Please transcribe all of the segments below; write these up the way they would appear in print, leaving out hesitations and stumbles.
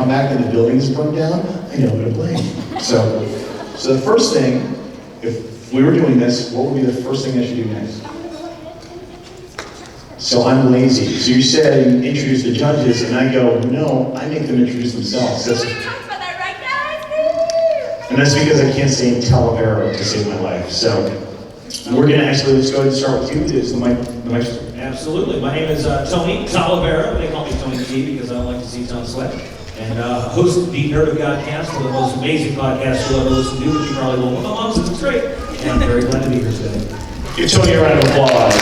come back and the building's burned down, I know who to blame. So the first thing, if we were doing this, what would be the first thing I should do next? So I'm lazy. So you said introduce the judges, and I go, no, I make them introduce themselves. We talked about that, right, guys? And that's because I can't say Talavera to save my life. So we're gonna actually, let's go ahead and start with you. Is the mic? Absolutely. My name is Tony Talavera. They call me Tony T because I don't like to see Tom sweat. And host the Nerd of Godcast, one of the most amazing podcasts you'll ever listen to, but you probably won't. My mom says it's great. And I'm very glad to be here today. Give Tony a round of applause.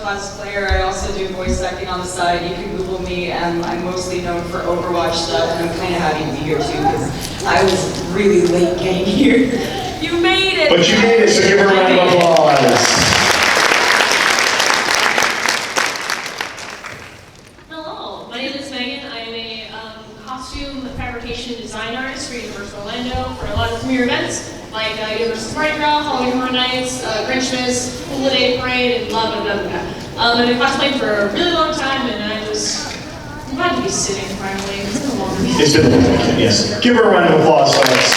Cosplayer. I also do voice acting on the side. You can Google me, and I'm mostly known for Overwatch stuff, and I'm kind of happy to be here too, because I was really late getting here. You made it! But you made it, so give her a round of applause. Hello, my name is Megan. I am a costume fabrication design artist for Universal Orlando for a lot of premiere events, like Universal Mardi Gras, Halloween Horror Nights, Grinchmas, Holiday Parade, and blah, blah, blah, blah. I've been cosplaying for a really long time, and I'm glad to be sitting finally. It's been a long week. It's been a long weekend, yes. Give her a round of applause, folks.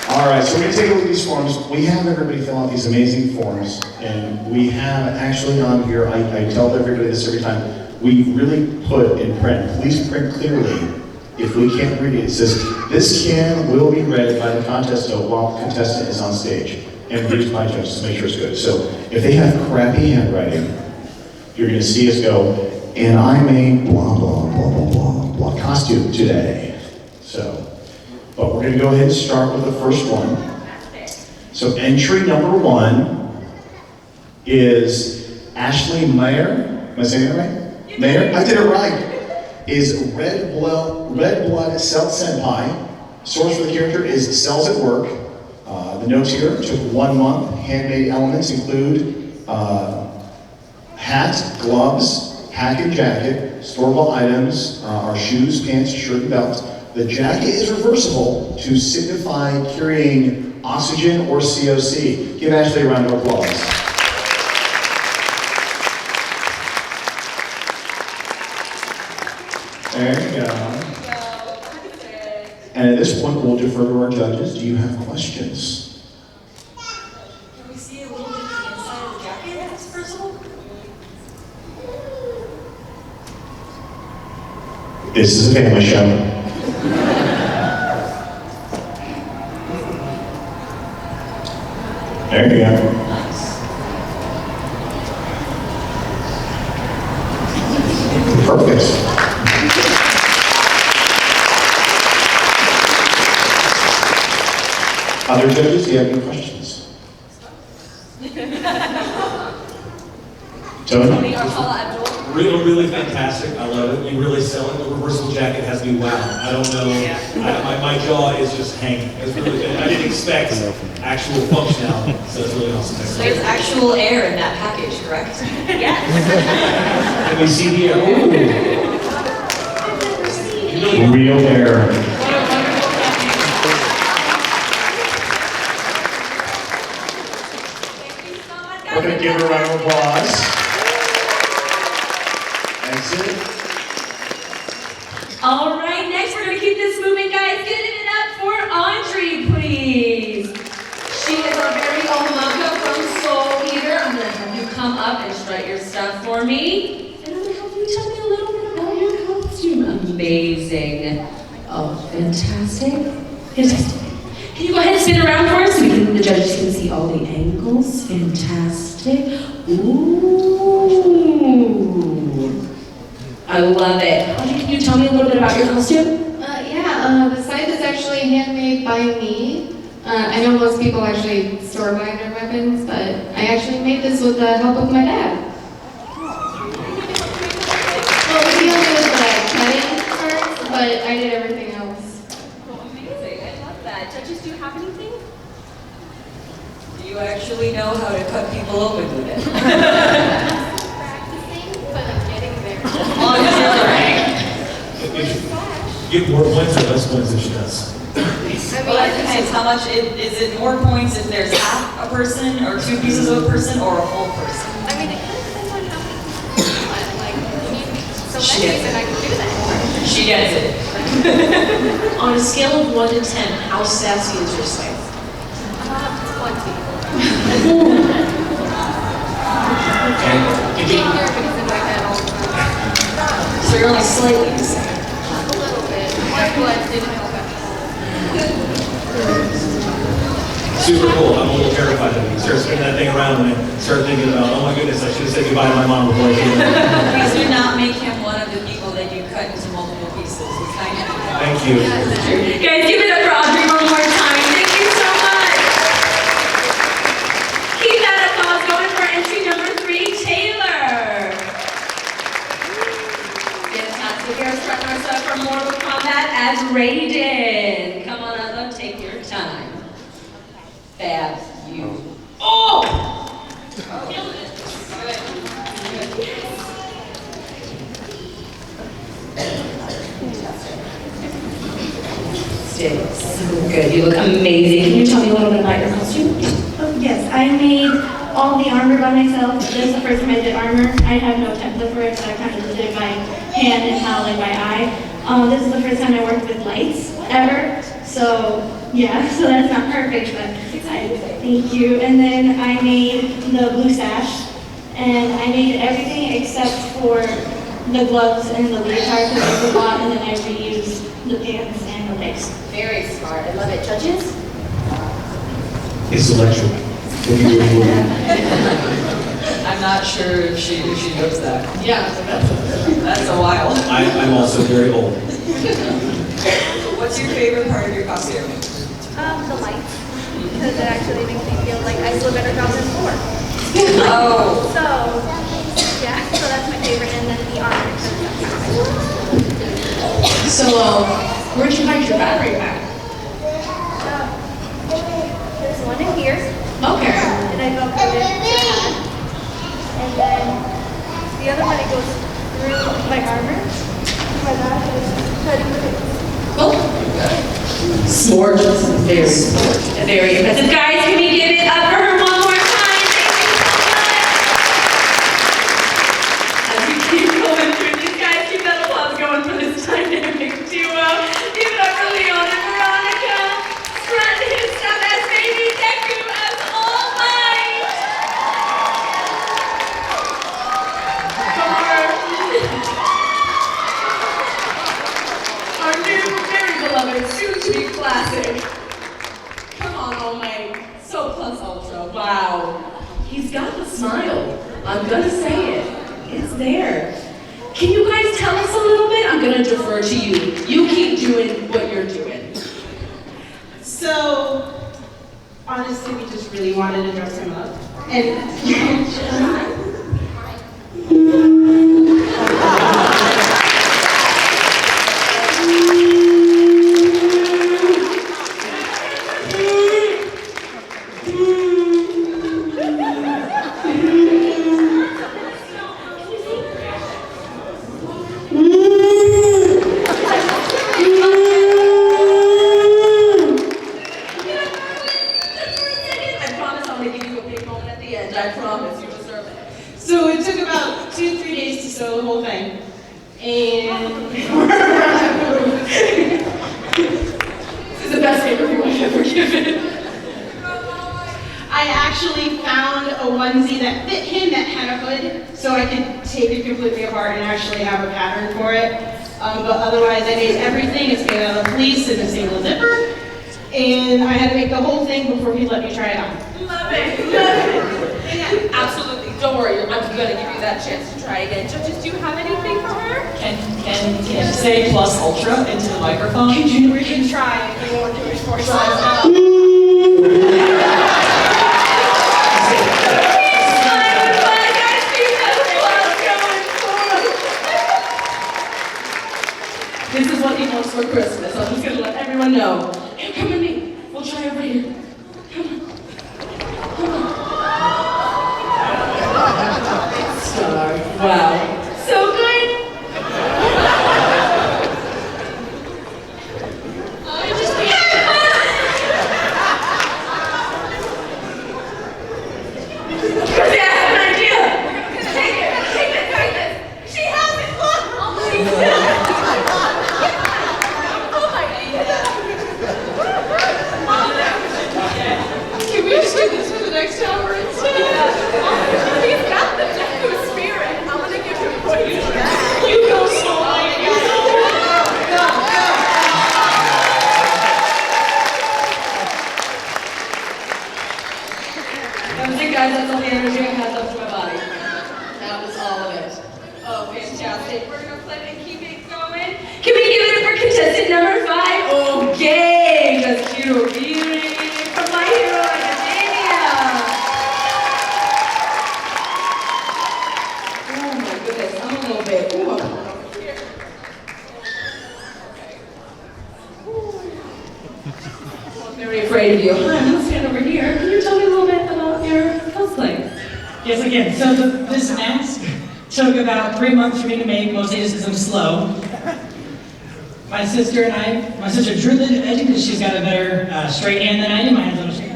All right, so we're gonna take a look at these forms. We have everybody fill out these amazing forms, and we have actually on here, I tell everybody this every time, we really put in print, please print clearly. If we can't read it, it says, this can will be read by the contestant while the contestant is on stage, and read by judges to make sure it's good. So if they have crappy handwriting, you're gonna see us go, and I made blah, blah, blah, blah, blah, blah costume today. So, but we're gonna go ahead and start with the first one. So entry number 1 is Ashley Mayer. Am I saying that right? Mayer? I did it right. Is Red Blood Cell Senpai. Source for the character is Cells at Work. The notes here took 1 month. Handmade elements include hat, gloves, hack and jacket. Store-bought items are shoes, pants, shirt, and belt. The jacket is reversible to signify carrying oxygen or COC. Give Ashley a round of applause. There you go. And at this point, we'll defer to our judges. Do you have questions? Can we see a little bit of the inside of the jacket if it's personal? This is a family show. There you go. Perfect. Other judges, do you have any questions? Tony? Really, really fantastic. I love it. You really sell it. The reversible jacket has me wow. I don't know. My jaw is just hanging. It's really good. I didn't expect actual functionality, so it's really awesome. So there's actual air in that package, correct? Yes. Can we see the air? Ooh. Real air. We're going to give her a round of applause. Exit. All right, next we're going to keep this moving, guys. Give it up for Audrey, please. She is our very own Mako from Soul Eater. I'm going to have you come up and strut your stuff for me. And I'm going to have you tell me a little bit about your costume. Amazing. Oh, fantastic. Fantastic. Can you go ahead and spin around for us so the judges can see all the angles? Fantastic. Ooh. I love it. Audrey, can you tell me a little bit about your costume? The scythe is actually handmade by me. I know most people actually store-buy their weapons, but I actually made this with the help of my dad. Well, he only did the cutting parts, but I did everything else. Amazing. I love that. Judges, do you have anything? Do you actually know how to cut people open with it? Practicing, but I'm getting there. Get more points or less points if she does. Well, that depends. How much, is it more points if there's half a person, or 2 pieces of a person, or a whole person? I mean, it kind of depends on how many people you want. Like, you need so She many, gets then I can do that. She gets it. On a scale of 1 to 10, how sassy is your Scythe? 20. And You can't hear because it's like that all the time. So you're only slightly the same. A little bit. My blood didn't help at all. super cool. I'm a little terrified of it. Start spinning that thing around and I start thinking about, oh my goodness, I should have said goodbye to my mom before I came in. Please do not make him one of the people that you cut into multiple pieces. It's kind of Thank you. Guys, give it up for Audrey one more time. Thank you so much. Keep that applause going for entry number 3, Taylor. Fantastic. Here's front up from Mortal Kombat as Raiden. Come on, Ella, take your time. Fab, you. Oh! Killed it. Good. So good. You look amazing. Can you tell me a little bit about your costume? Oh, yes, I made all the armor by myself. This is the first time I did armor. I had no template for it, so I kind of just did it by hand and howling by eye. This is the first time I worked with lights ever. So, yeah, so that's not perfect, but thank you. And then I made the blue sash, and I made everything except for the gloves and the leotard because there's a lot, and then I reused the pants and the legs. Very smart. I love it. Judges? It's electric. I'm not sure if she knows that. Yeah. That's a while. I'm also very old. What's your favorite part of your costume? The lights, because it actually makes me feel like I do a better job than before. Oh. So, yeah, so that's my favorite, and then the armor. So, where'd you hide your battery pack? There's one in here, Okay. and I velcroed it to the hat. And then the other one, it goes through my armor. My back is cutting the bits. Cool. Smart. Very smart. Very impressive. Guys, can we give it up for her one more time? Thank you so much. As we keep going through these guys, keep that applause going for this dynamic duo. Give it up for Leon and Veronica. Front his stuff as baby Deku as All Might. Our new, very beloved, soon-to-be classic. Come on, All Might. So plus ultra. Wow. He's got the smile. I'm gonna say it. It's there. Can you guys tell us a little bit? I'm gonna defer to you. You keep doing what you're doing. So, honestly, we just really wanted to dress him up. And I promise I'm gonna give you a big moment at the end. I promise you deserve it. so it took about 2-3 days to sew the whole thing. And This is the best interview I've ever given. I actually found a onesie that fit him that had a hood, so I could take it completely apart and actually have a pattern for it. But otherwise, I made everything. It's made out of fleece and a single zipper. And I had to make the whole thing before he let me try it on. Love it. Love it. Yeah, absolutely. Don't worry. I'm gonna give you that chance to try again. Judges, do you have anything for her? Can you say plus ultra into the microphone? We can try if you want to do it for This is what he wants for Christmas. I'm just gonna let everyone know. Here, come with me. We'll try over here. Come on. Come on. Star. Wow. So good. Just I'm very afraid of you. Hi, I'm gonna stand over here. Can you tell me a little bit about your cosplay? Yes, I can. So this mask took about 3 months for me to make, mostly just because I'm slow. My sister drew the edging because she's got a better straight hand than I do. My hand's a little straight.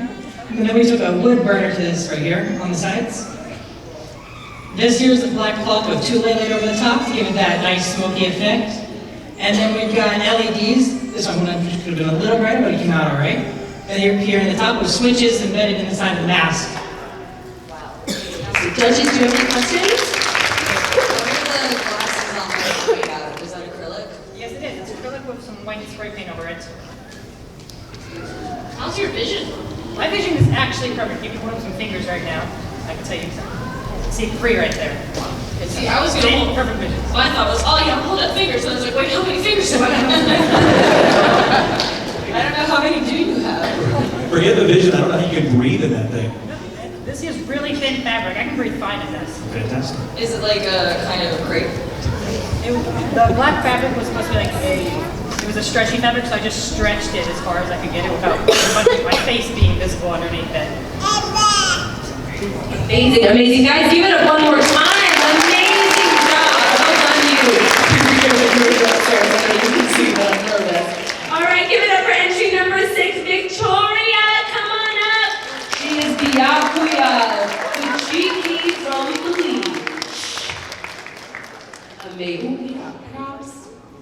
And then we took a wood burner to this right here on the sides. This here's the black cloth with tulle laid over the top to give it that nice smoky effect. And then we've got LEDs. This one could have been a little brighter, but it came out all right. And here in the top with switches embedded in the side of the mask. Judges, do you have any questions? What are the glasses on the way out? Is that acrylic? Yes, it is. It's acrylic with some white spray paint over it. How's your vision? My vision is actually perfect. You can put up some fingers right now. I can tell you exactly. See, 3 right there. See, I was gonna hold Perfect vision. My thought was, oh yeah, hold up fingers. And I was like, wait, how many fingers do I have? I don't know how many do you have? Forget the vision, I don't know how you can breathe in that thing. This is really thin fabric. I can breathe fine in this. Fantastic. Is it like a kind of a crepe? The black fabric was supposed to be like it was a stretchy fabric, so I just stretched it as far as I could get it without my face being visible underneath it. Amazing, amazing. Guys, give it up one more time. Amazing job. Well done, you. Upstairs. I know you can see that I'm nervous. All right, give it up for entry number 6, Victoria. Come on up. She is Byakuya Tsuchiki from Belize. Amazing. Props.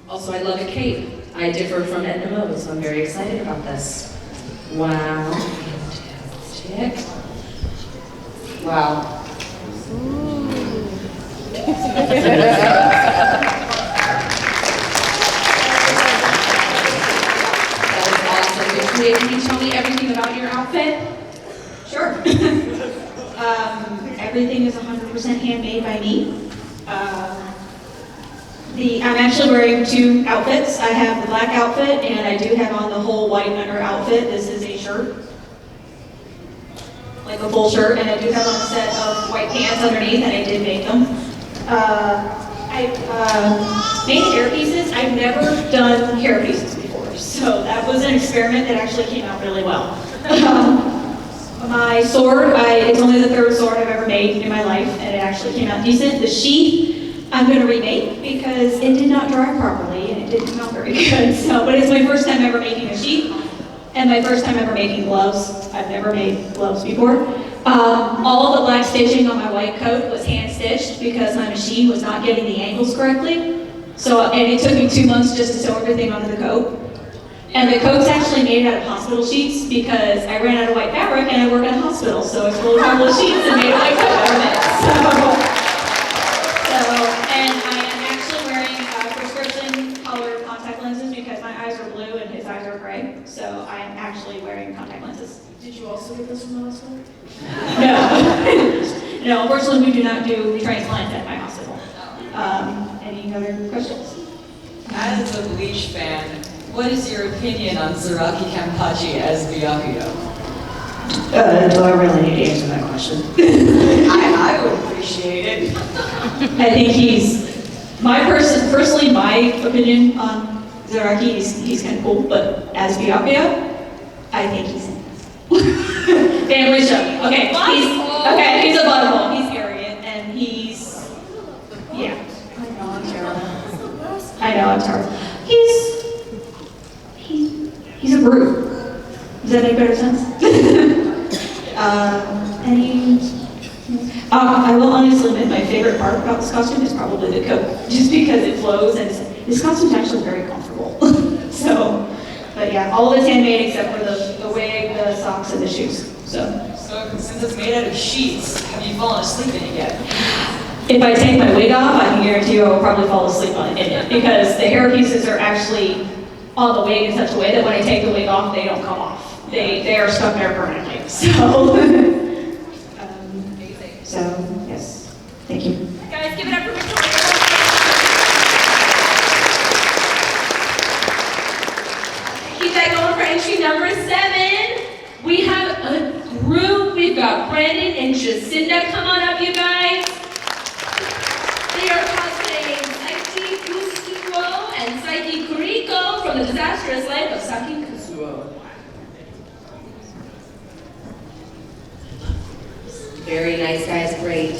Also, I love a cape. I differ from Edna Mode, so I'm very excited about this. Wow. Fantastic. Wow. That was awesome. Victoria, can you tell me everything about your outfit? Sure. Everything is 100% handmade by me. I'm actually wearing 2 outfits. I have the black outfit, and I do have on the whole white under outfit. This is a shirt, like a full shirt, and I do have on a set of white pants underneath, and I did make them. I made hair pieces. I've never done hair pieces before, so that was an experiment that actually came out really well. My sword, it's only the 3rd sword I've ever made in my life, and it actually came out decent. The sheath, I'm going to remake because it did not dry properly, and it didn't come out very good. So, but it's my first time ever making a sheath, and my first time ever making gloves. I've never made gloves before. All of the black stitching on my white coat was hand stitched because my machine was not getting the angles correctly. So, and it took me 2 months just to sew everything onto the coat. And the coat's actually made out of hospital sheets because I ran out of white fabric and I work in a hospital, so I pulled a couple of sheets and made a white coat out of it. And I am actually wearing prescription color contact lenses because my eyes are blue and his eyes are gray. So I am actually wearing contact lenses. Did you also get this from the hospital? No. No, unfortunately we do not do transplants at my hospital. Any other questions? As a Bleach fan, what is your opinion on Zaraki Kampachi as Byakuya? Do I really need to answer that question? I would appreciate it. I think personally, my opinion on Zaraki is he's kind of cool, but as Byakuya, I think he's family show. Okay, he's a butthole. He's arrogant, and yeah. I know, I'm terrible. He's a brute. Does that make better sense? I will honestly admit my favorite part about this costume is probably the coat, just because it flows and this costume's actually very comfortable. So, but yeah, all of it's handmade except for the wig, the socks, and the shoes. So since it's made out of sheets, have you fallen asleep in it yet? if I take my wig off, I can guarantee you I will probably fall asleep in it because the hair pieces are actually on the wig in such a way that when I take the wig off, they don't come off. They are stuck there permanently. So, yes, thank you. Guys, give it up for Victoria. Keep that going for entry number 7. We have a group. We've got Brandon and Jacinda. Come on up, you guys. They are cosplaying Saiki Kusuo and Saiki Kuriko from the disastrous life of Saki Kusuo. Very nice, guys, great.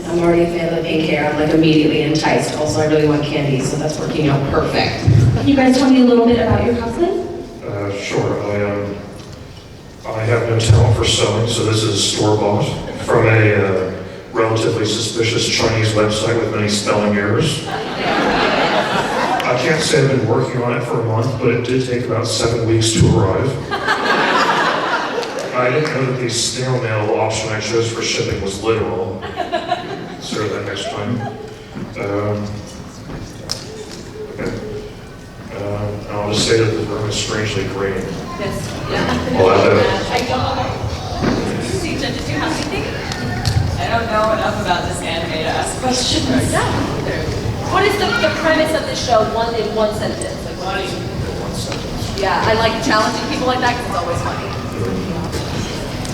I'm already a fan of the pink hair. I'm like immediately enticed. Also, I really want candy, so that's working out perfect. Can you guys tell me a little bit about your cosplay? Sure. I have no talent for sewing, so this is store-bought from a relatively suspicious Chinese website with many spelling errors. I can't say I've been working on it for a month, but it did take about 7 weeks to arrive. I didn't know that the snail mail option I chose for shipping was literal. Consider that next time. Okay. I'll just say that the room is strangely green. Yes. Yeah. I'll add that. I don't see, judges, do you have anything? I don't know enough about this anime to ask questions. What is the premise of this show? In one sentence. Like, what is One sentence. Yeah, I like challenging people like that because it's always funny.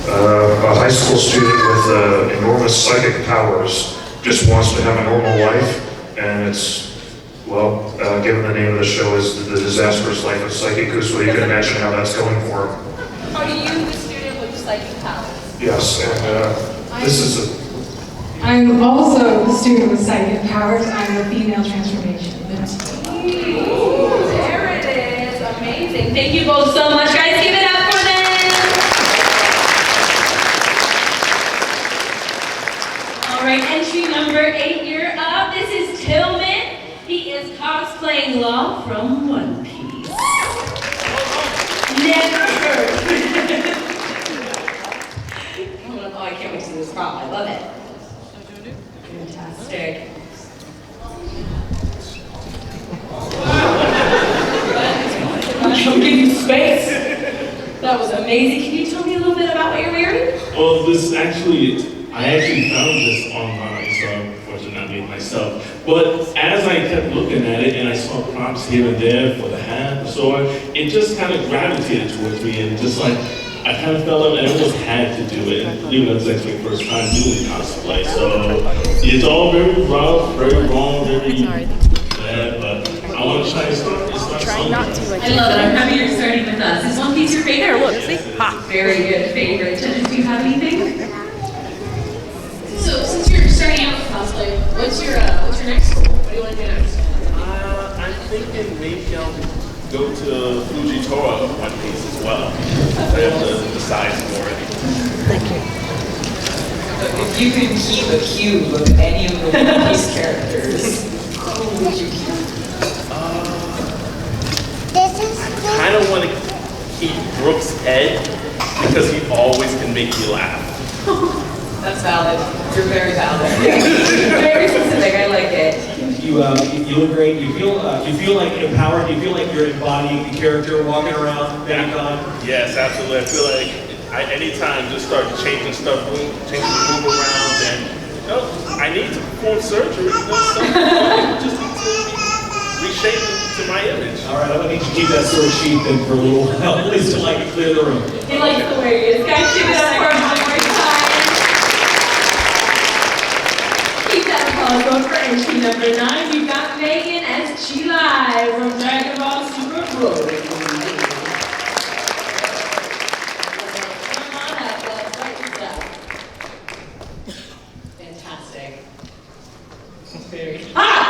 A high school student with enormous psychic powers just wants to have a normal life, and it's, well, given the name of the show is The Disastrous Life of Psychic Kusuo, you can imagine how that's going for him. Are you the student with psychic powers? Yes, and this is I'm also the student with psychic powers. I'm the female transformation. Ooh, there it is. Amazing. Thank you both so much, guys. Give it up for them. All right, entry number 8, you're up. This is Tillman. He is cosplaying Law from One Piece. Never heard. Oh, I can't wait to see this prop. I love it. Fantastic. I'll give you space. That was amazing. Can you tell me a little bit about what you're wearing? Well, I actually found this online, so I'm fortunate not made myself. But as I kept looking at it and I saw props here and there for the hat, the sword, it just kind of gravitated towards me and just like, I kind of felt like I almost had to do it. And even though it's actually my first time doing cosplay, so it's all very rough, very wrong, very bad, but I want to try to start something. I love it. I'm happy you're starting with us. Is One Piece your favorite? Look, see? Ha, very good favorite. Judges, do you have anything? So since you're starting out with cosplay, what's your next goal? What do you want to do next? I'm thinking maybe I'll go to Fujitora of One Piece as well. I have the size for it. If you could keep a cube of any of the One Piece characters, who would you keep? I kind of want to keep Brooks' head because he always can make me laugh. That's valid. You're very valid. Very specific. I like it. You look great. You feel like empowered. You feel like you're embodying the character walking around MegaCon. Yes, absolutely. I feel like anytime just start changing the move around, and I need to perform surgery. Just need to be reshaped to my image. All right, I'm gonna need you to keep that sword sheath in for a little while, at least till I can clear the room. He likes the way he is. Guys, give it up for him one more time. Keep that applause going for entry number 9. You've got Megan as Chilai from Dragon Ball Super Broly. Come on up, let's write this up. Fantastic. Very hot.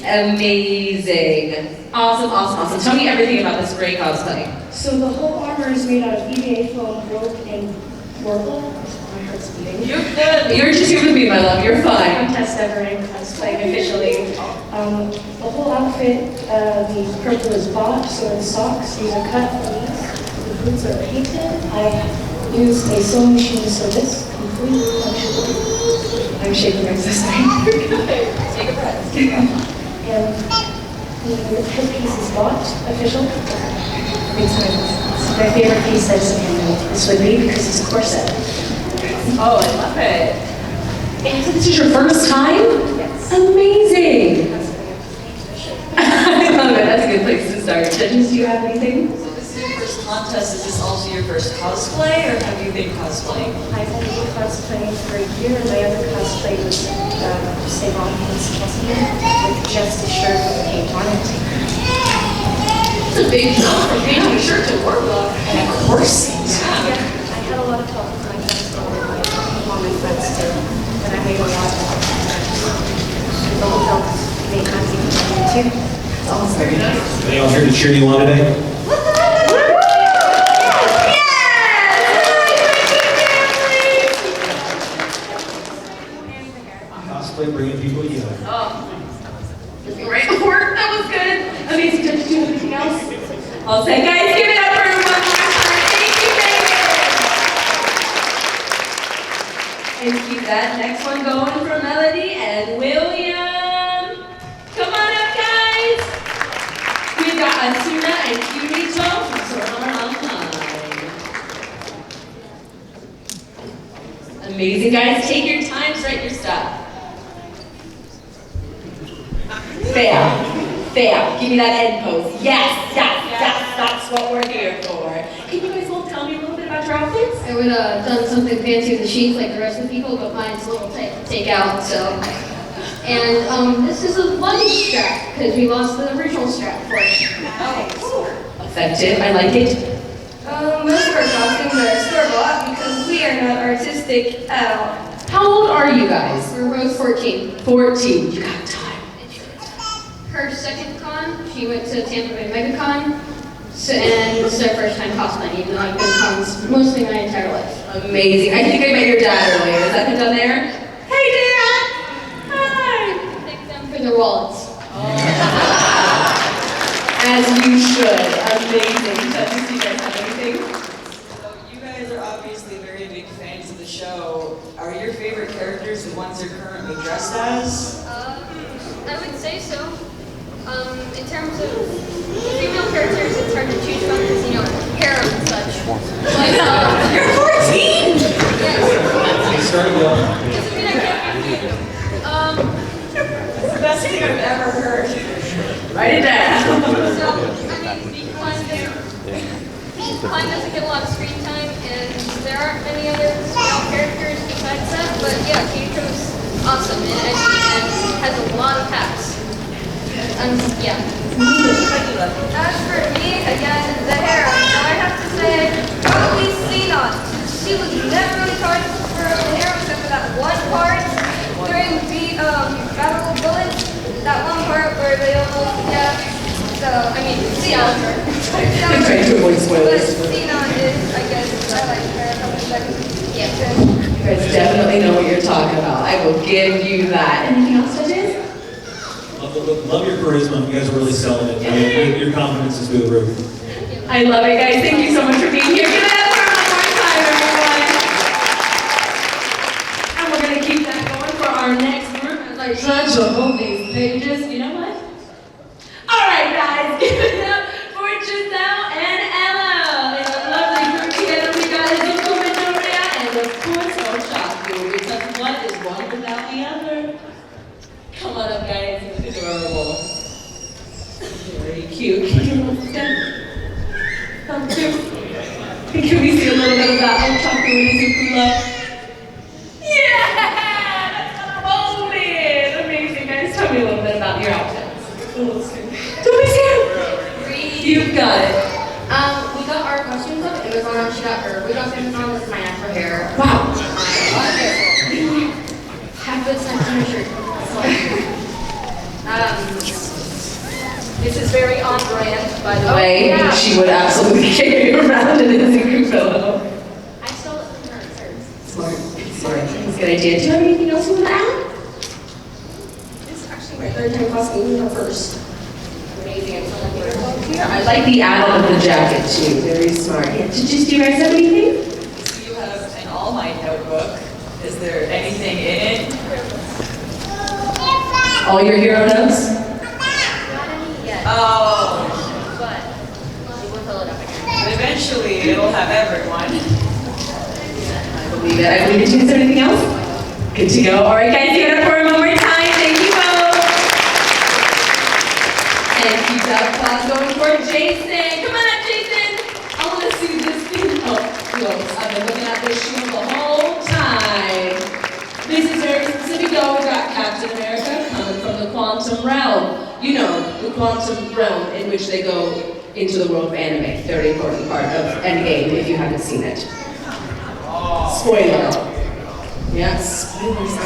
Amazing. Awesome. Tell me everything about this great cosplay. So the whole armor is made out of EVA foam, rope, and Warble. My heart's beating. You're good. You're just here with me, my love. You're fine. Contestant ever in cosplay officially. The whole outfit, the purple is bought, so are the socks. These are cut for these. The boots are painted. I used a sewing machine to sew this complete functionally. I'm shaking my sister. Take a breath. And the headpiece is bought, official. It's my favorite piece that is handmade. This would be because it's a corset. Oh, I love it. And this is your first time? Yes. Amazing. I love it. That's a good place to start. Judges, do you have anything? So this is your first contest. Is this also your first cosplay, or have you been cosplaying? I've been cosplaying for a year. My other cosplay was Savon from Contestant with just a shirt with paint on it. So a big jump from painting a shirt to workbook. And of course, I had a lot of help from my friends, all my friends too, and I made a lot of the whole help made my team too. It's awesome. Very nice. Are they all here to cheer you on today? Cosplay bringing people together. Great work, that was good. Amazing. Did you do anything else? I'll say, guys, give it up for her one more time. Thank you, Megan. And keep that next one going for Melody and William. Come on up, guys. We've got Asuna and Kirito from Sword Art Online. Amazing, guys. Take your time, write your stuff. Fair. Give me that end pose. Yes. That's what we're here for. Can you guys all tell me a little bit about your outfits? I would have done something fancy with the sheets like the rest of the people, but mine's a little tight to take out, so. And this is a luggage strap, because we lost the original strap for it. Oh, effective. I like it. Most of our costumes are store-bought because we are not artistic at all. How old are you guys? We're both 14. 14. You got time. Her second con, she went to Tampa Bay MegaCon, and this is her first time cosplaying, even though I've been cons mostly my entire life. Amazing. I think I met your dad earlier. Is that him down there? Hey, Dad! Hi! Thank them for their wallets. As you should. Amazing. Does you guys have anything? So you guys are obviously very big fans of the show. Are your favorite characters the ones you're currently dressed as? I would say so. In terms of female characters, it's hard to choose from because, you know, hair and such. You're 14! Yes. They started well. Doesn't mean I can't be you. That's the best thing I've ever heard. Write it down. So, I mean, Klein doesn't get a lot of screen time, and there aren't many other female characters besides that, but yeah, Keiko's awesome and edgy and has a lot of hacks. Yeah. As for me, again, the hair, I have to say, probably Xenon. She was never really charged for the hair except for that one part during the Battle of Bullets. That one part where they almost, So, I mean, Xenon. I'm trying to avoid spoilers. But Xenon is, I guess, I like her a couple seconds. Yeah. You guys definitely know what you're talking about. I will give you that. Anything else, judges? Love your charisma. You guys are really selling it. I mean, your confidence is through the roof. I love it, guys. Thank you so much for being here. Give it up for one more time, everyone. And we're going to keep that going for our next group as I try to hold these pages. You know what? All right, guys. Give it up for Giselle and Ella. In a lovely group together, we got Izuku Midoriya and, of course, Oshaku. Because one is one without the other. Come on up, guys. It's adorable. Very cute. Can we see a little bit of that Oshaku and Izuku love? Yeah! That's what I wanted! Amazing, guys. Tell me a little bit about your outfits. Don't be scared. You've got it. We got our costumes up. Amazon, she got her. We got Amazon with my natural hair. Wow. Half the time on her shirt. This is very on brand, by the way. yeah. She would absolutely carry around an Izuku pillow. I stole it from her at first. Smart. That's a good idea. Do you have anything else you want to add? This is actually my third time cosplaying her first. Amazing. I'm so lucky. I like the add-on of the jacket too. Very smart. Yeah. Do you guys have anything? So you have an All Might notebook. Is there anything in it? All your hero notes? Not any yet. Oh, But we'll fill it up again. eventually it'll have everyone. I believe it. I believe it. Do you guys have anything else? Good to go. All right, guys, give it up for him one more time. Thank you both. And keep that applause going for Jason. Come on up, Jason. I want to see this thing up close. I've been looking at this shoe the whole time. This is very specific, though. We got Captain America coming from the quantum realm. You know, the quantum realm in which they go into the world of anime. Very important part of Endgame if you haven't seen it. Spoiler. Yes, spoilers,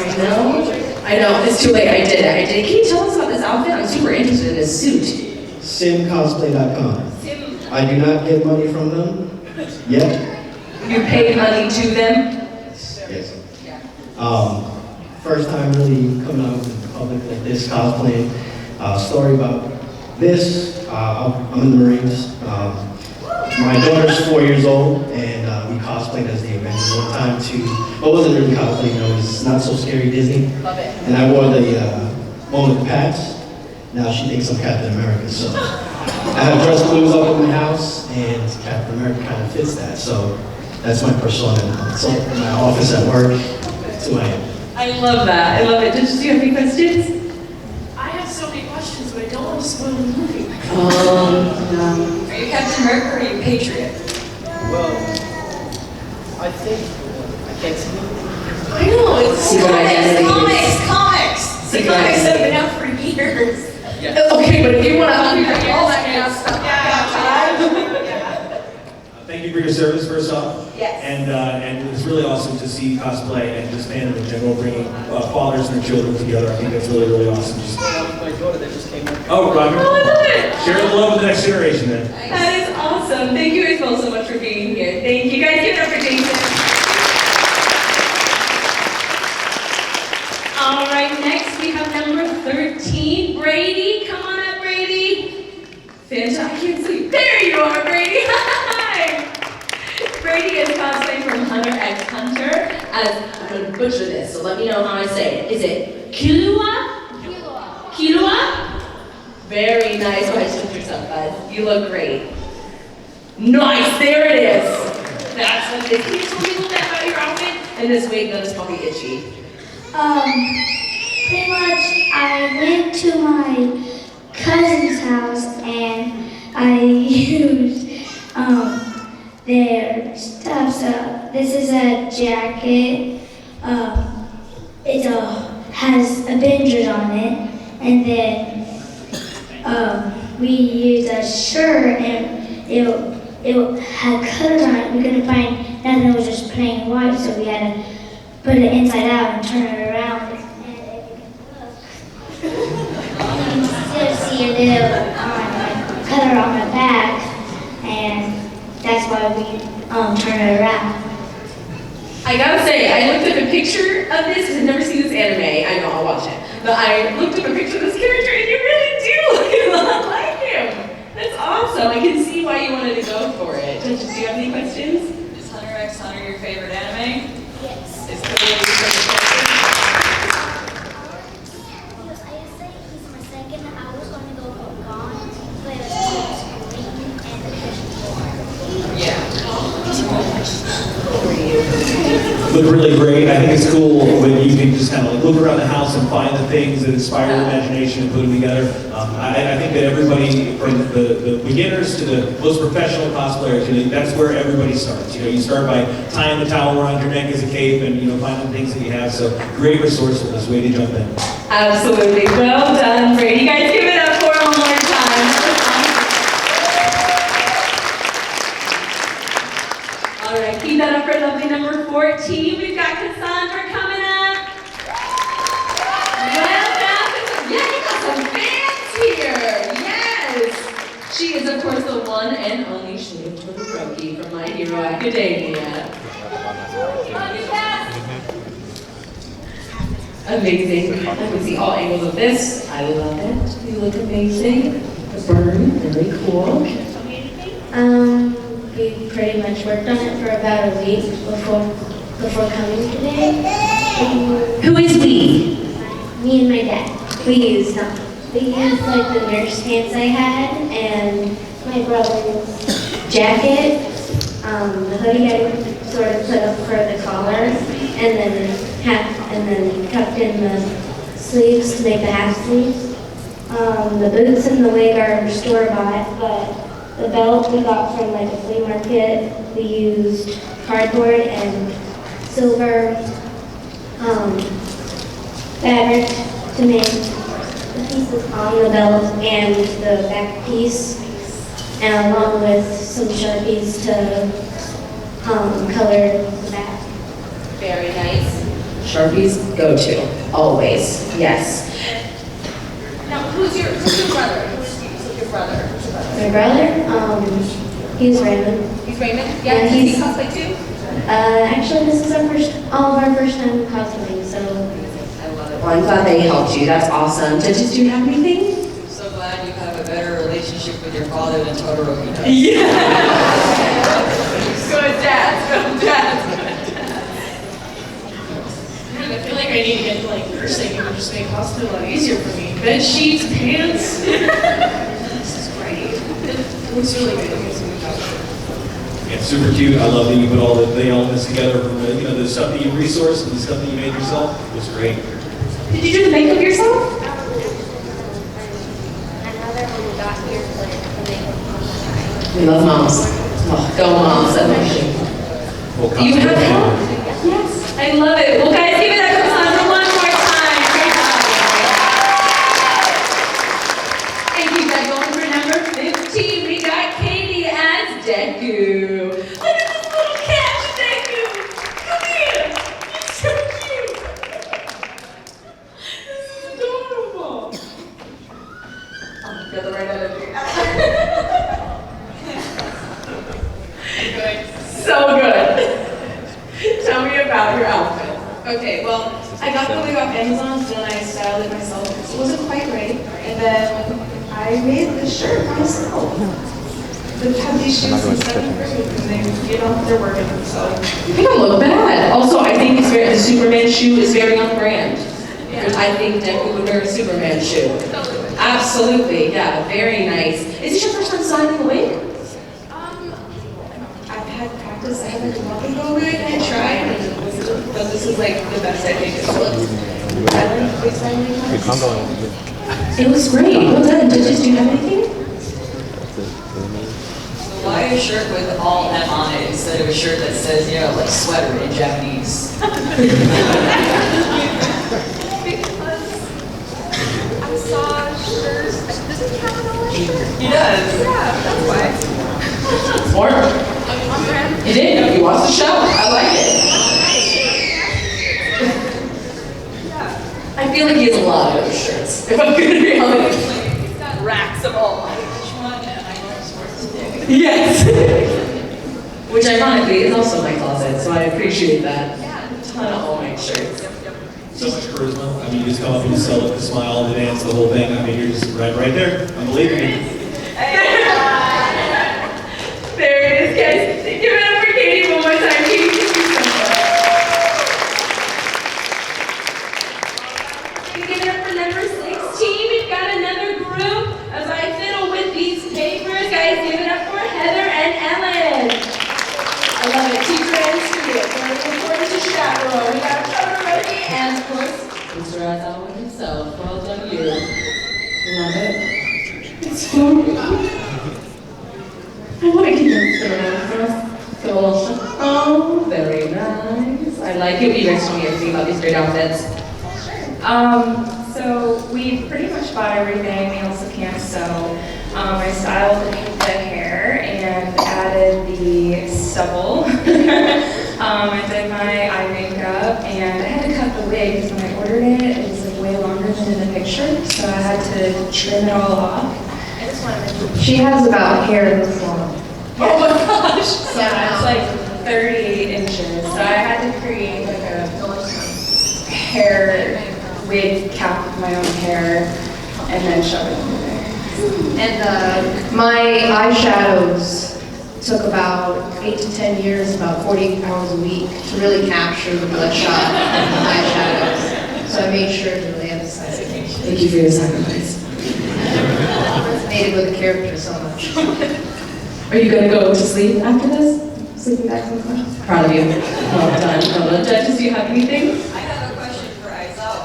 I know, it's too late, I did it. Can you tell us about this outfit? I'm super interested in this suit. Simcosplay.com. I do not get money from them yet. You pay money to them? Yes. First time really coming out in the public like this, cosplaying. Story about this, I'm in the Marines. My daughter's 4 years old, and we cosplayed as the Avengers one time to, well, it wasn't really cosplay, you know, it was Not So Scary Disney. Love it. And I wore the one with the pats. Now she thinks I'm Captain America, so. I have dress blues up in my house, and Captain America kind of fits that, so that's my persona now. So in my office at work, that's who I am. I love that, I love it. Do you have any questions? I have so many questions, but I don't want to spoil the movie. Are you Captain America or are you Patriot? Well, I think, I can't see it. I know, it's Secret identities. comics. The Secret comics have been identities. out for years. Okay, but if you want to help me with all that Yeah. kind of stuff, Thank you for your service, first off. Yes. And it's really awesome to see cosplay and just fandom in general bringing fathers and their children together. I think that's really, really awesome. Just... My daughter that just came in. Oh, Roger. Oh, I love it. Share the love with the next generation then. That is awesome. Thank you guys both so much for being here. Thank you guys. Give it up for Jason. All right, next we have number 13, Brady. Come on up, Brady. Fantastic. I can't see. There you are, Brady. Hi. Brady is cosplaying from Hunter x Hunter as, I'm going to butcher this, so let me know how I say it. Is it Kilua? Kilua? Very nice. Go ahead and switch yourself, guys. You look great. Nice, there it is. That's what it is. Can you tell me a little bit about your outfit? And this wig that is probably itchy. Pretty much I went to my cousin's house and I used their stuff. So this is a jacket. It has Avengers on it, and then we used a shirt and it had colors on it. We couldn't find nothing. It was just plain white, so we had to put it inside out and turn it around. And you still see a little color on the back, and that's why we turn it around. I gotta say, I looked up a picture of this, because I've never seen this anime. I know, I'll watch it. But I looked up a picture of this character, and you really do look a lot like him. That's awesome. I can see why you wanted to go for it. Do you have any questions? Is Hunter x Hunter your favorite anime? Yes. Is Cody your favorite character? I say he's my second. I was going to go for Gone, but it's Green and the Christian Yeah. Look really great. I think it's cool when you can just kind of like look around the house and find the things that inspire your imagination and put them together. I think that everybody, from the beginners to the most professional cosplayers, you know, that's where everybody starts. You know, you start by tying the towel around your neck as a cape and, you know, finding things that you have. So great resourcefulness. Way to jump in. Absolutely. Well done, Brady. You guys give it up for him one more time. All right, keep that up for lovely number 14. We've got Cassandra coming up. Well done. Yeah, you got some fans here. Yes. She is, of course, the one and only Shane Todoroki from My Hero Academia. Amazing. I can see all angles of this. I love it. You look amazing. The burn, very cool. We pretty much worked on it for about a week before coming today. Who is we? Me and my dad. We used like the nurse pants I had and my brother's jacket, the hoodie I sort of put up for the collar, and then tucked in the sleeves to make the half sleeves. The boots and the wig are store bought, but the belt we got from like a flea market. We used cardboard and silver fabric to make the pieces on the belt and the back piece. and along with some Sharpies to color the back. Very nice. Sharpies go-to, always, yes. Now, who's your brother? Who's your brother? My brother, he's Raymond. He's Raymond? Yeah, Yeah, he's- he cosplay too? Actually, this is all of our first time cosplaying, so. I love it. Well, I'm glad they helped you. That's awesome. Judges, do you have anything? I'm so glad you have a better relationship with your father than Todoroki does. Good dads, good dads. Man, I feel like I need to get into like nursing. It would just make hospital a lot easier for me. Bed sheets, pants. This is great. It looks really good. Yeah, super cute. I love that you put all the elements together from the stuff that you resourced and the stuff that you made yourself. It was great. Did you do the makeup yourself? Another one got here for the makeup. We love moms. Oh, go moms, that motion. Well, You have cosplay. help? Yes. I love it. Well, guys, give it up for Sandra one more time. Great job. Thank you, guys. Going for number 15, we got Katie as Deku. Look at this little cat, Deku. Come here. He's so cute. This is adorable. Oh, got the right energy. Good. So good. Tell me about your outfit. Okay, well, I got the wig off Amazon, and then I styled it myself. It wasn't quite right, and then I made the shirt myself. They have these shoes in 7th grade, and they're working, so. You don't look bad. Also, I think the Superman shoe is very on brand. Because I think Deku would wear a Superman shoe. Absolutely, yeah, very nice. Is this your first time styling a wig? I've had practice. I haven't come up with a wig. I tried, but this is like the best I think it's looked. It looks great. Well done. Judges, do you have anything? So why a shirt with all M on it instead of a shirt that says, like sweater in Japanese? Because I saw shirts. Does it have an all shirt? He does. Yeah, that's why. Smart. On brand. You did. You watched the show. I like it. I feel like he has a lot of those shirts. If I'm going to be honest. He's got racks of all. Which one am I going to stick? Yes. Which ironically is also my closet, so I appreciate that. A ton of all my shirts. So much charisma. I mean, you just come up and you sell it, the smile, the dance, the whole thing. I mean, you're just right there. I'm believing it. There it is, guys. Give it up for Katie one more time. Katie, thank you so much. Give it up for number 16. We've got another group. As I fiddle with these papers, guys, give it up for Heather and Ellen. I love it. Teacher and student. We're looking forward to chaperone. We got Todoroki and, of course, Mr. Aizawa himself. Well done, you. Love it. It's so good. I want to keep it so oh, very nice. I like it. You guys tell me everything about these great outfits. So we pretty much bought everything. We also can't sew. I styled the hair and added the stubble. I did my eye makeup and I had to cut the wig because when I ordered it, it was like way longer than in the picture. So I had to trim it all off. She has about hair this long. Oh my gosh! So it's like 38 inches. So I had to create like a hair wig cap with my own hair and then shove it in there. And my eyeshadows took about 8 to 10 years, about 40 hours a week to really capture the bloodshot eyeshadows. So I made sure to really emphasize it. Thank you for your sacrifice. Resonated with the character so much. Are you gonna go to sleep after this? Sleeping back in the class? Proud of you. Well done. Well done. Judges, do you have anything? I have a question for Aizawa.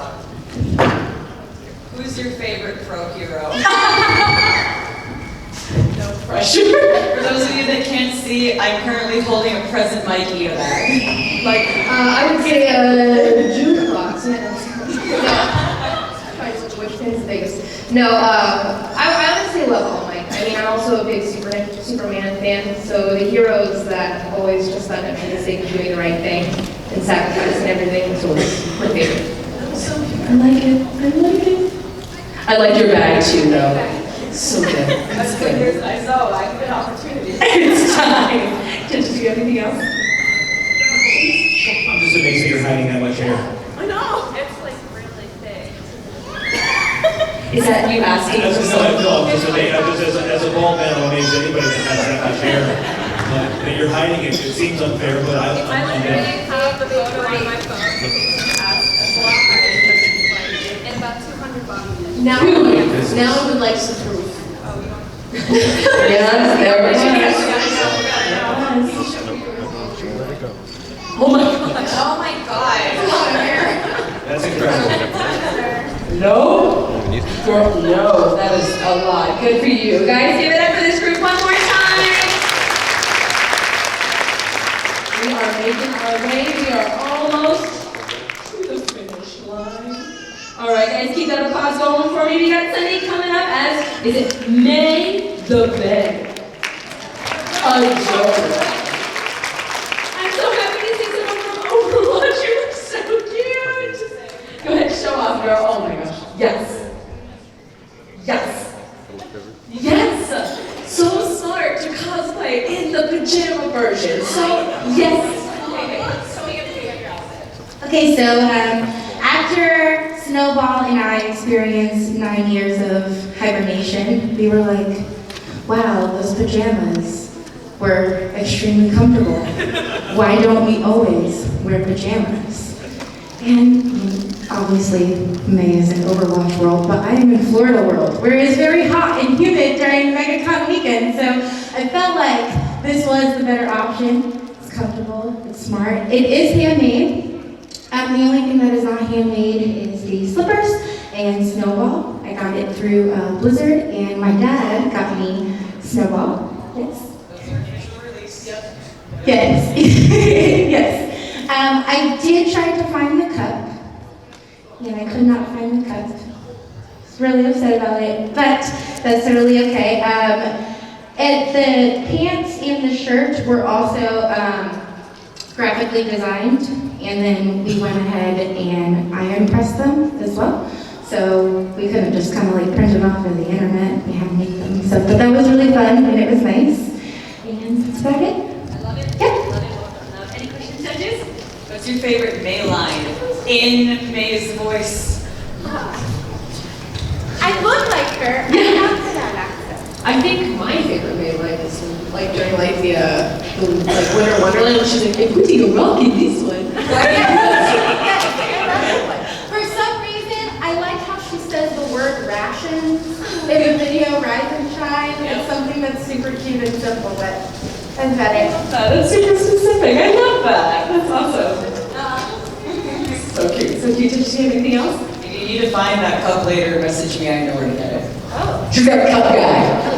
Who's your favorite pro hero? No pressure. For those of you that can't see, I'm currently holding a present Mikey bag. I would say jukebox. Which pin's the biggest? No, I honestly love All Might. I mean, I'm also a big Super Superman fan, so the heroes that always just stand up for the sake of doing the right thing and sacrificing everything was always my favorite. I like it. I like it. I like your bag too, though. So good. That's good. I know. I have an opportunity. It's time. Just, do you have anything else? I'm just amazed that you're hiding that much hair. I know. It's like really thick. Is that you asking for No, something? no, just as a bald man, I'm amazed anybody that has that much hair. But that you're hiding it, it seems unfair, but I literally have the photo on my phone. And about 200 bucks. Now I would like some proof. Yes, there it is. Oh my gosh. Oh my god. that's incredible. No? Girl, no, that is a lot. Good for you. Guys, give it up for this group one more time. We are making our way. We are almost to the finish line. All right, guys, keep that applause going for me. We got somebody coming up as, is it May the Bay? Adore. I'm so happy to see someone from Overwatch. You look so cute. Go ahead, show off, girl. Oh my gosh. Yes. Yes. Yes. So smart to cosplay in the pajama version. So, yes. Okay, so after Snowball and I experienced 9 years of hibernation, we were like, wow, those pajamas were extremely comfortable. Why don't we always wear pajamas? And obviously, May is in Overwatch world, but I am in Florida world, where it's very hot and humid during MegaCon weekend, so I felt like this was the better option. It's comfortable, it's smart. It is handmade. The only thing that is not handmade is the slippers and Snowball. I got it through Blizzard, and my dad got me Snowball. Yes. Yes. Yes. I did try to find the cup, and I could not find the cup. I was really upset about it, but that's totally okay. And the pants and the shirt were also graphically designed, and then we went ahead and iron pressed them as well. So we couldn't just kind of like print it off of the internet. We had to make them. So, but that was really fun, and it was nice. And that's about it. I love it. Yeah. I love it. Any questions, judges? What's your favorite May line in May's voice? I look like her. I have that accent. I think my favorite May line is like during like the like Winter Wonderland when she's like, hey, put a rock in this one. For some reason, I like how she says the word ration in the video Rise and Shine. It's something that's super cute and simple, but pathetic. That's super specific. I love that. That's awesome. So cute. So cute. Did she have anything else? If you need to find that cup later, message me. I know where to get it. Oh. She's got a cup guy.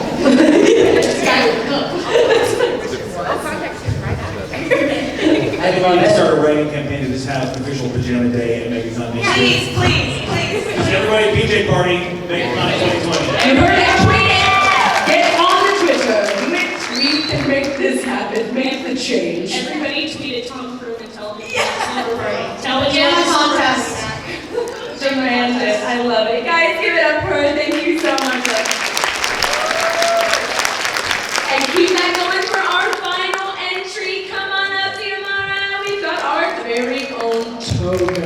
I think we need to start a writing campaign to this house, official pajama day at MegaCon next year. Please. Everybody, PJ party, MegaCon 2020. You heard it, tweet it! Get on the Twitter, tweet and make this happen, make the change. Everybody tweeted Tom Cruise and tell him. Tell him the contest. Tremendous, I love it. Guys, give it up for her, thank you so much. And keep that going for our final entry. Come on up, Tiamara. We've got our very own toga.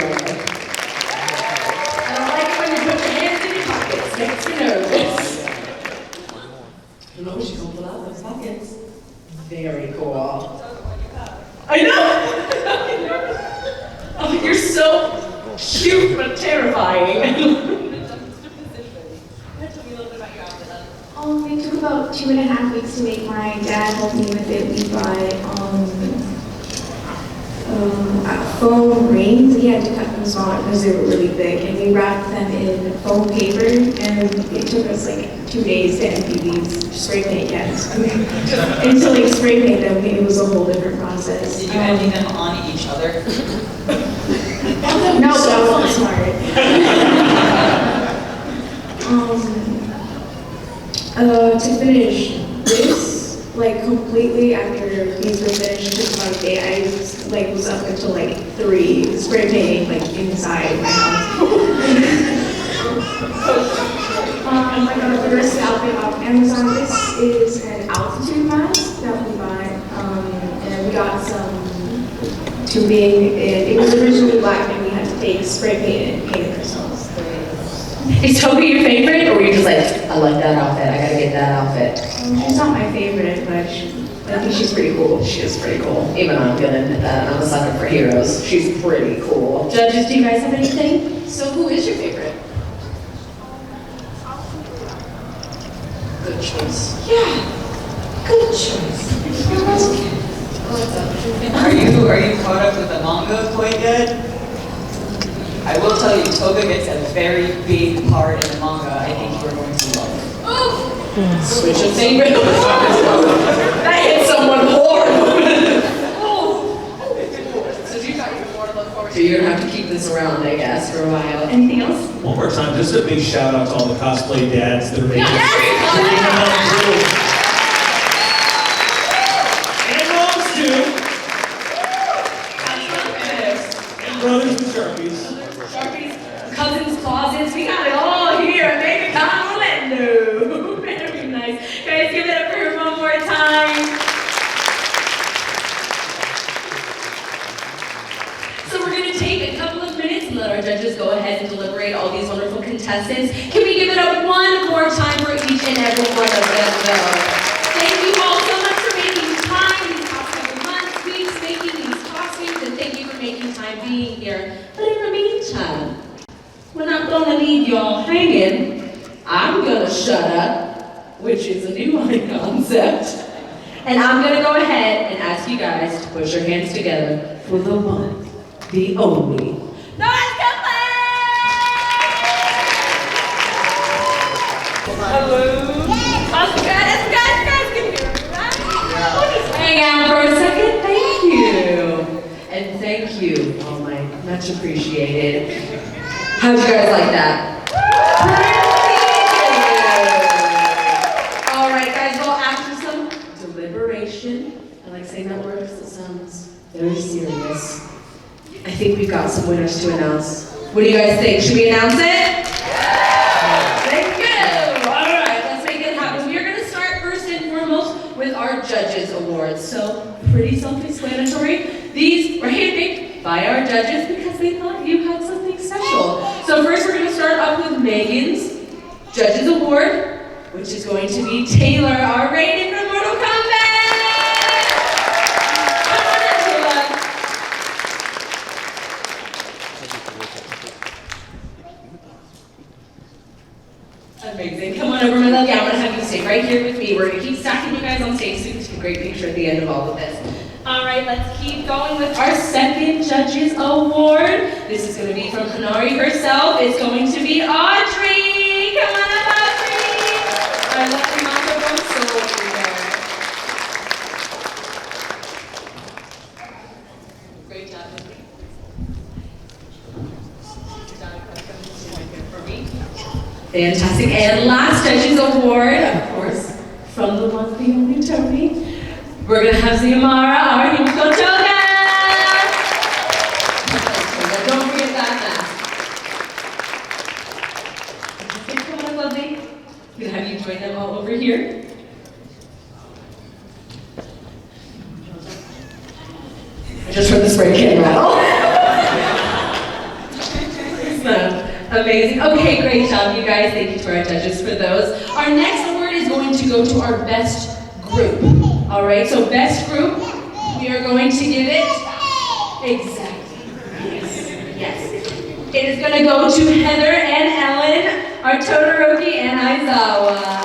I don't like it when you put your hands in your pockets. Makes me nervous. You know, she can pull out those pockets. Very cool. I know! Oh, you're so cute but terrifying. It took about 2.5 weeks to make. My dad helped me with it. We bought foam rings. We had to cut them smaller because they were really big, and we wrapped them in foam paper, and it took us like 2 days to empty these spray paint cans. And to like spray paint them, it was a whole different process. Did you empty them on each other? No, that wasn't smart. To finish this like completely after these were finished, took about a day. I like was up until like 3, spray painting like inside my house. I got a first outfit off Amazon. This is an altitude mask that we bought, and we got some tubing. It was originally black, and we had to take spray paint and paint it ourselves. Is Toby your favorite, or were you just like, I like that outfit, I gotta get that outfit? She's not my favorite, but I think she's pretty cool. She is pretty cool. Even I'm feeling that. I'm a sucker for heroes. She's pretty cool. Judges, do you guys have anything? So who is your favorite? Good choice. Yeah, good choice. Are you caught up with the manga quite yet? I will tell you, Toga gets a very big part in the manga. I think you are going to love. Oh! Switch of favorite. That hit someone hard. So you got even more to look forward So you're gonna have to keep this around, I guess, for a while. Anything else? One more time, just a big shout out to all the cosplay dads that are making and moms too. And brothers and Sharpies. Sharpies, cousins, closets, we got it all here at MegaCon Orlando. Very nice. Guys, give it up for her one more time. So we're going to take a couple of minutes and let our judges go ahead and deliberate all these wonderful contestants. Can we give it up one more time for each and every one of them, though? Thank you all so much for making time these past couple months, weeks, making these costumes, and thank you for making time being here. But in the meantime, we're not going to leave y'all hanging. I'm going to shut up, which is a new concept. And I'm going to go ahead and ask you guys to put your hands together for the one, the only. Hello. Guys, can you hear me, right? We'll just hang out for a second. Thank you. And thank you. Oh my, much appreciated. How'd you guys like that? All right, guys, well, after some deliberation, I like saying that word because it sounds very serious. I think we've got some winners to announce. What do you guys think? Should we announce it? Thank you. All right, let's make it happen. We are going to start first and foremost with our Judges Awards. So, pretty self-explanatory. These were handpicked by our judges because they thought you had something special. So first we're going to start off with Megan's Judges Award, which is going to be Taylor, our rating from Mortal Kombat. Come on in, Taylor. Amazing. Come on over, my love. Yeah, I'm going to have you stay right here with me. We're going to keep stacking you guys on stage so we can take a great picture at the end of all of this. All right, let's keep going with our second Judges Award. This is going to be from Hanari herself. It's going to be Audrey. Come on up, Audrey. I love your microphone so over there. Great job, Audrey. Fantastic. And last Judges Award, of course, from the one, the only Tony. We're going to have Ziamara, our Himiko Toga. Don't forget that mask. Come on, lovely. I'm going to have you join them all over here. I just heard the spray can rattle. So, amazing. Okay, great job, you guys. Thank you to our judges for those. Our next award is going to go to our best group. All right, so best group, we are going to give it, exactly, yes. It is going to go to Heather and Ellen, our Todoroki and Aizawa.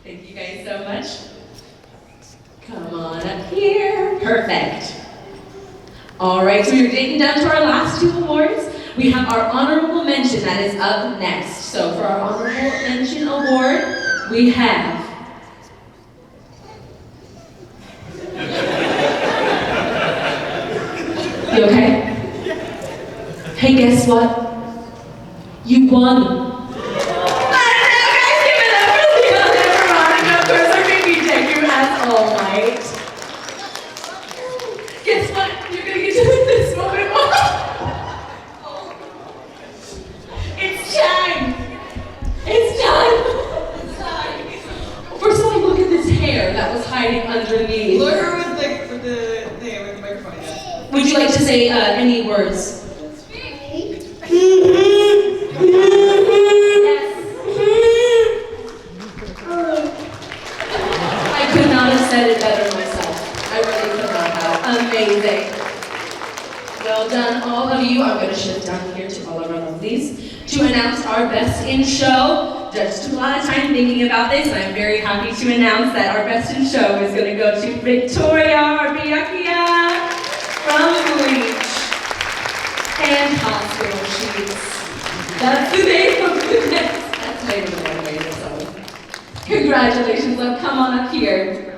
Thank you guys so much. Come on up here. Perfect. All right, so we're getting down to our last two awards. We have our honorable mention that is up next. So for our honorable mention award, we have You okay? Hey, guess what? You won. Guess what? You're gonna get to this moment. It's time. It's time. It's time. First of all, look at this hair that was hiding underneath. Look her with the microphone again. Would you like to say any words? I could not have said it better myself. I really could not have. Amazing. Well done, all of you. I'm going to shift down here to all of our lovelies to announce our best in show. Just took a lot of time thinking about this, and I'm very happy to announce that our best in show is going to go to Victoria Arbiakia from Bleach and Hospital Sheets. That's the name of the next. That's the name of the animated song. Congratulations, love. Come on up here.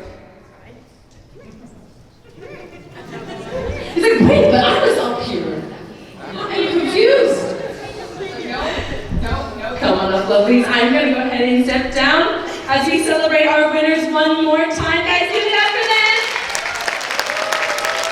He's like, wait, but I was up here. Are you confused? No. Come on up, lovelies. I'm going to go ahead and step down as we celebrate our winners one more time. Guys, give it up for them.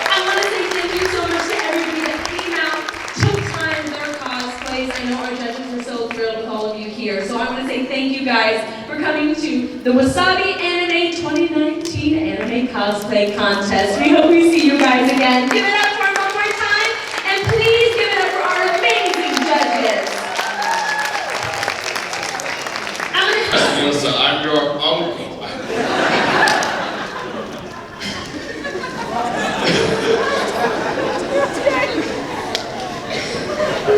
I want to say thank you so much to everybody that came out, took time, their cosplays. I know our judges were so thrilled with all of you here. So I want to say thank you guys for coming to the Wasabi Anime 2019 Anime Cosplay Contest. We hope we see you guys again. Give it up for them one more time, and please give it up for our amazing judges. Listen, I'm your uncle.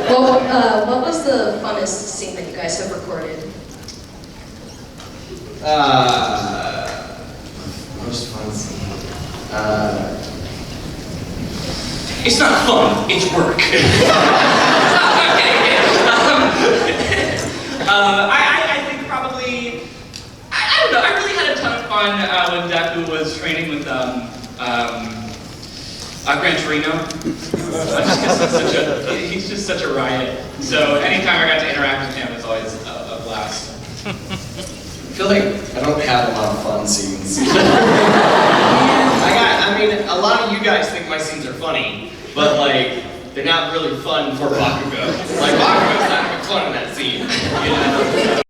Well, what was the funnest scene that you guys have recorded? Most fun scene. It's not fun, it's work. I think probably, I don't know, I really had a ton of fun when Deku was training with Gran Torino. He's just such a riot. So anytime I got to interact with him, it's always a blast. I feel like I don't have a lot of fun scenes. I mean, a lot of you guys think my scenes are funny, but like, they're not really fun for Bakugo. Like, Bakugo's not having fun in that scene, you know?